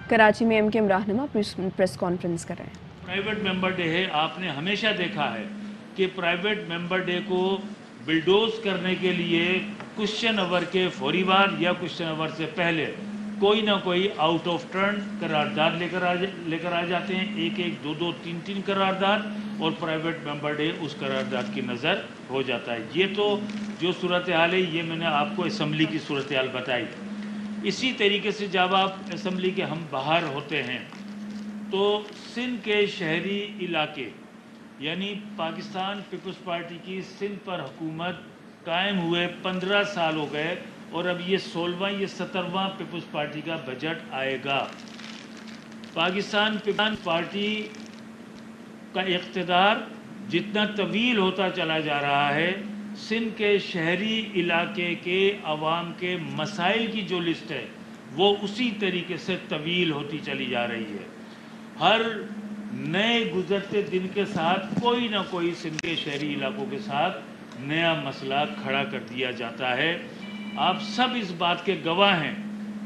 کراچی میں M Q M رہنما press conference کر رہے ہیں۔ پرائیویٹ ممبر ڈے ہے، آپ نے ہمیشہ دیکھا ہے کہ پرائیویٹ ممبر ڈے کو بلڈوز کرنے کے لیے کوشچن آور کے فوری بعد یا کوشچن آور سے پہلے کوئی نہ کوئی آؤٹ آف ٹرن قرارداد لے کر آ جاتے ہیں، ایک دو تین قرارداد، اور پرائیویٹ ممبر ڈے اس قرارداد کی نظر ہو جاتا ہے۔ یہ تو جو صورتحال ہے یہ میں نے آپ کو اسمبلی کی صورتحال بتائی۔ اسی طریقے سے جب آپ اسمبلی کے ہم باہر ہوتے ہیں تو سندھ کے شہری علاقے یعنی پاکستان پیپلز پارٹی کی سندھ پر حکومت قائم ہوئے 15 سال ہو گئے، اور اب یہ 16واں یہ 17واں پیپلز پارٹی کا بجٹ آئے گا۔ پاکستان پیپلز پارٹی کا اقتدار جتنا طویل ہوتا چلا جا رہا ہے، سندھ کے شہری علاقے کے عوام کے مسائل کی جو لسٹ ہے وہ اسی طریقے سے طویل ہوتی چلی جا رہی ہے۔ ہر نئے گزرتے دن کے ساتھ کوئی نہ کوئی سندھ کے شہری علاقوں کے ساتھ نیا مسئلہ کھڑا کر دیا جاتا ہے۔ آپ سب اس بات کے گواہ ہیں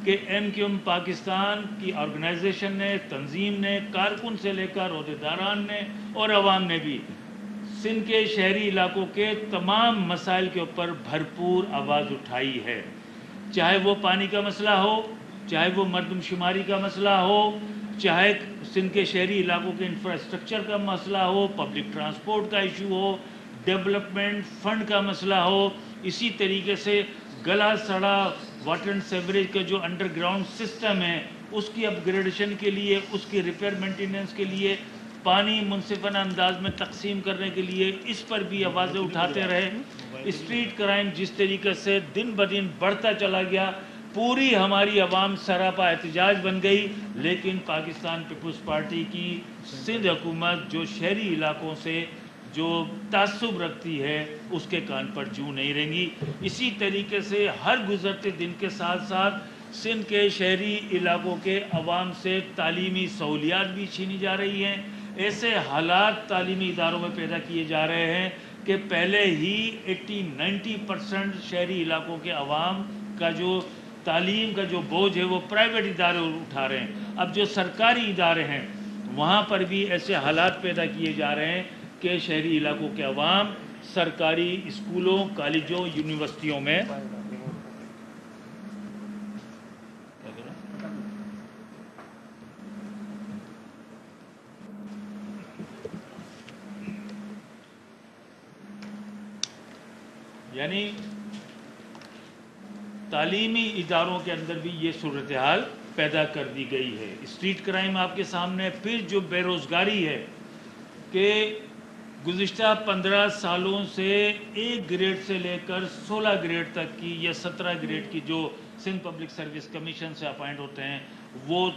کہ ایم کیو ایم پاکستان کی آرگنائزیشن نے، تنظیم نے، کارکن سے لے کر عہدیداران نے اور عوام نے بھی سندھ کے شہری علاقوں کے تمام مسائل کے اوپر بھرپور آواز اٹھائی ہے، چاہے وہ پانی کا مسئلہ ہو، چاہے وہ مردم شماری کا مسئلہ ہو، چاہے سندھ کے شہری علاقوں کے انفراسٹرکچر کا مسئلہ ہو، پبلک ٹرانسپورٹ کا ایشو ہو، ڈیولپمنٹ فنڈ کا مسئلہ ہو، اسی طریقے سے گلا سڑا واٹر اینڈ سیوریج کا جو انڈر گراؤنڈ سسٹم ہے اس کی اپ گریڈیشن کے لیے، اس کی ریپیئر مینٹیننس کے لیے، پانی منصفانہ انداز میں تقسیم کرنے کے لیے اس پر بھی آوازیں اٹھاتے رہے۔ اسٹریٹ کرائم جس طریقے سے دن بدن بڑھتا چلا گیا، پوری ہماری عوام سراپا احتجاج بن گئی، لیکن پاکستان پیپلز پارٹی کی سندھ حکومت جو شہری علاقوں سے جو تعصب رکھتی ہے اس کے کان پر جوں نہیں رہیں گی۔ اسی طریقے سے ہر گزرتے دن کے ساتھ ساتھ سندھ کے شہری علاقوں کے عوام سے تعلیمی سہولیات بھی چھینی جا رہی ہیں۔ ایسے حالات تعلیمی اداروں میں پیدا کیے جا رہے ہیں کہ پہلے ہی 80-90% شہری علاقوں کے عوام کا جو تعلیم کا جو بوجھ ہے وہ پرائیویٹ ادارے اٹھا رہے ہیں۔ اب جو سرکاری ادارے ہیں وہاں پر بھی ایسے حالات پیدا کیے جا رہے ہیں کہ شہری علاقوں کے عوام سرکاری اسکولوں، کالجوں، یونیورسٹیوں میں یعنی تعلیمی اداروں کے اندر بھی یہ صورتحال پیدا کر دی گئی ہے۔ اسٹریٹ کرائم آپ کے سامنے، پھر جو بے روزگاری ہے کہ گزشتہ 15 سالوں سے 1 گریڈ سے لے کر 16 گریڈ تک کی یا 17 گریڈ کی جو سندھ پبلک سروس کمیشن سے اپائنٹ ہوتے ہیں وہ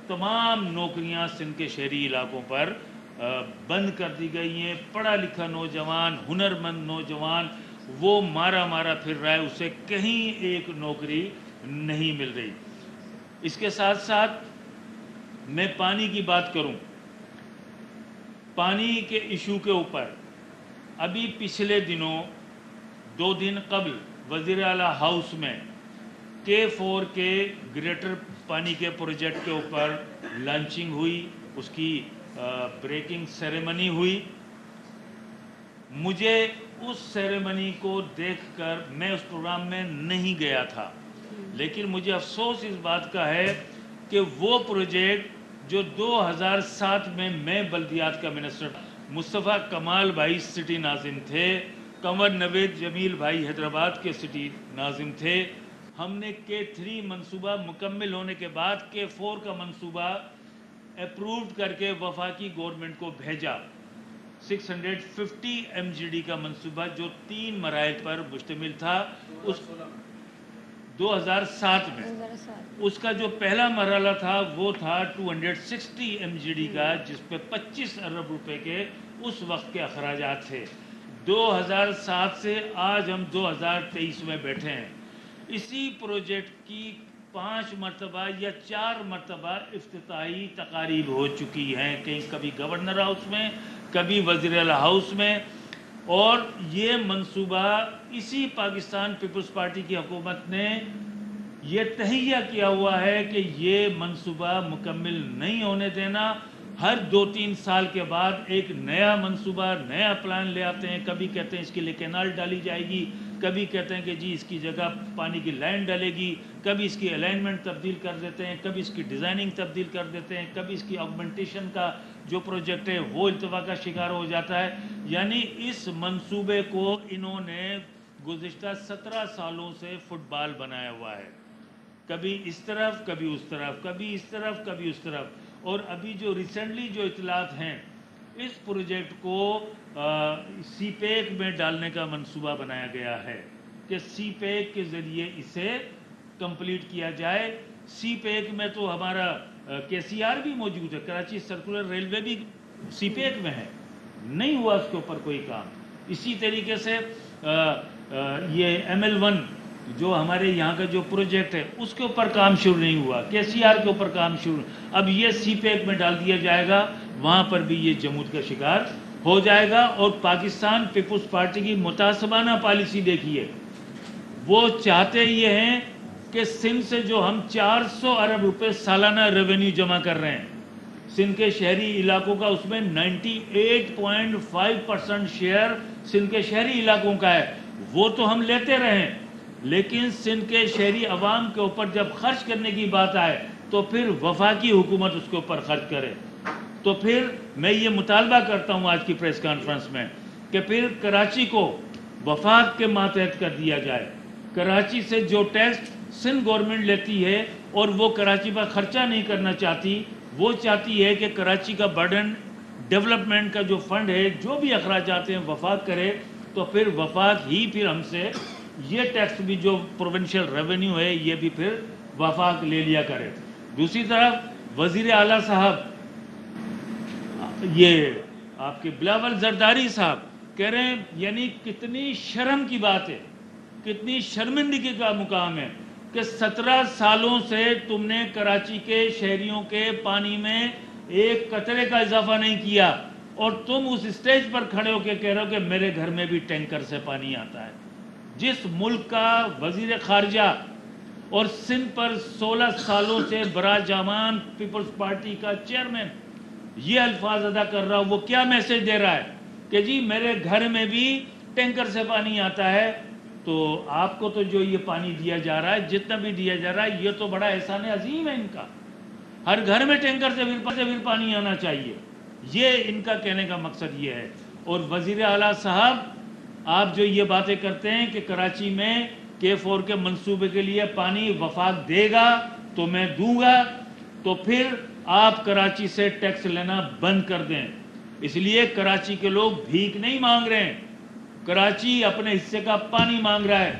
تمام نوکریاں سندھ کے شہری علاقوں پر بند کر دی گئی ہیں۔ پڑھا لکھا نوجوان، ہنرمند نوجوان وہ مارا پھر رہا ہے، اسے کہیں ایک نوکری نہیں مل رہی۔ اس کے ساتھ ساتھ میں پانی کی بات کروں، پانی کے ایشو کے اوپر ابھی پچھلے دنوں 2 دن قبل وزیر اعلیٰ ہاؤس میں K4 کے گریٹر پانی کے پروجیکٹ کے اوپر لانچنگ ہوئی، اس کی بریکنگ سیریمنی ہوئی۔ مجھے اس سیریمنی کو دیکھ کر، میں اس پروگرام میں نہیں گیا تھا، لیکن مجھے افسوس اس بات کا ہے کہ وہ پروجیکٹ جو 2007 میں بلدیات کا منسٹر، مصطفیٰ کمال بھائی سٹی ناظم تھے، قمر نوید جمیل بھائی حیدرآباد کے سٹی ناظم تھے، ہم نے K3 منصوبہ مکمل ہونے کے بعد K4 کا منصوبہ اپرووڈ کر کے وفاقی گورنمنٹ کو بھیجا۔ 650 MGD کا منصوبہ جو 3 مراحل پر مشتمل تھا، اس 2007 میں اس کا جو پہلا مرحلہ تھا وہ تھا 260 MGD کا، جس پہ 25 ارب روپے کے اس وقت کے اخراجات تھے۔ 2007 سے آج ہم 2023 میں بیٹھے ہیں، اسی پروجیکٹ کی 5 مرتبہ یا 4 مرتبہ افتتاحی تقاریب ہو چکی ہیں، کبھی گورنر ہاؤس میں، کبھی وزیر اعلیٰ ہاؤس میں، اور یہ منصوبہ اسی پاکستان پیپلز پارٹی کی حکومت نے یہ تہیہ کیا ہوا ہے کہ یہ منصوبہ مکمل نہیں ہونے دینا. ہر 2-3 سال کے بعد ایک نیا منصوبہ نیا پلان لے آتے ہیں. کبھی کہتے ہیں اس کے لیے کینال ڈالی جائے گی, کبھی کہتے ہیں کہ جی اس کی جگہ پانی کی لائن ڈالے گی, کبھی اس کی الائنمنٹ تبدیل کر دیتے ہیں, کبھی اس کی ڈیزائننگ تبدیل کر دیتے ہیں, کبھی اس کی آگمنٹیشن کا جو پروجیکٹ ہے وہ التوا کا شکار ہو جاتا ہے. یعنی اس منصوبے کو انہوں نے گزشتہ 17 سالوں سے فٹ بال بنایا ہوا ہے, کبھی اس طرف کبھی اس طرف, کبھی اس طرف کبھی اس طرف. اور ابھی جو ریسنٹلی جو اطلاعات ہیں, اس پروجیکٹ کو سی پیک میں ڈالنے کا منصوبہ بنایا گیا ہے کہ سی پیک کے ذریعے اسے کمپلیٹ کیا جائے. سی پیک میں تو ہمارا کے سی آر بھی موجود ہے, کراچی سرکولر ریلوے بھی سی پیک میں ہے, نہیں ہوا اس کے اوپر کوئی کام. اسی طریقے سے یہ ML1 جو ہمارے یہاں کا جو پروجیکٹ ہے اس کے اوپر کام شروع نہیں ہوا, کے سی آر کے اوپر کام شروع. اب یہ سی پیک میں ڈال دیا جائے گا, وہاں پر بھی یہ جمود کا شکار ہو جائے گا. اور پاکستان پیپلز پارٹی کی متعصبانہ پالیسی دیکھیے, وہ چاہتے یہ ہیں کہ سندھ سے جو ہم 400 ارب روپے سالانہ ریونیو جمع کر رہے ہیں, سندھ کے شہری علاقوں کا اس میں 98.5% شیئر سندھ کے شہری علاقوں کا ہے, وہ تو ہم لیتے رہیں, لیکن سندھ کے شہری عوام کے اوپر جب خرچ کرنے کی بات آئے تو پھر وفاقی حکومت اس کے اوپر خرچ کرے. تو پھر میں یہ مطالبہ کرتا ہوں آج کی پریس کانفرنس میں کہ پھر کراچی کو وفاق کے ماتحت کر دیا جائے. کراچی سے جو ٹیکس سندھ گورنمنٹ لیتی ہے اور وہ کراچی پر خرچہ نہیں کرنا چاہتی, وہ چاہتی ہے کہ کراچی کا برڈن ڈیولپمنٹ کا جو فنڈ ہے, جو بھی اخراجات ہیں وفاق کرے, تو پھر وفاق ہی پھر ہم سے یہ ٹیکس بھی جو پروونشل ریونیو ہے یہ بھی پھر وفاق لے لیا کرے. دوسری طرف وزیر اعلیٰ صاحب, یہ آپ کے بلاول زرداری صاحب کہہ رہے ہیں, یعنی کتنی شرم کی بات ہے, کتنی شرمندگی کا مقام ہے کہ 17 سالوں سے تم نے کراچی کے شہریوں کے پانی میں ایک قطرے کا اضافہ نہیں کیا, اور تم اس اسٹیج پر کھڑے ہو کے کہہ رہے ہو کہ میرے گھر میں بھی ٹینکر سے پانی آتا ہے. جس ملک کا وزیر خارجہ اور سندھ پر 16 سالوں سے براجامان پیپلز پارٹی کا چیئرمین یہ الفاظ ادا کر رہا, وہ کیا میسج دے رہا ہے کہ جی میرے گھر میں بھی ٹینکر سے پانی آتا ہے. تو آپ کو تو جو یہ پانی دیا جا رہا ہے, جتنا بھی دیا جا رہا ہے, یہ تو بڑا احسان عظیم ہے ان کا, ہر گھر میں ٹینکر سے بھی پانی آنا چاہیے, یہ ان کا کہنے کا مقصد یہ ہے. اور وزیر اعلیٰ صاحب, آپ جو یہ باتیں کرتے ہیں کہ کراچی میں K4 کے منصوبے کے لیے پانی وفاق دے گا تو میں دوں گا, تو پھر آپ کراچی سے ٹیکس لینا بند کر دیں. اس لیے کراچی کے لوگ بھیک نہیں مانگ رہے ہیں, کراچی اپنے حصے کا پانی مانگ رہا ہے.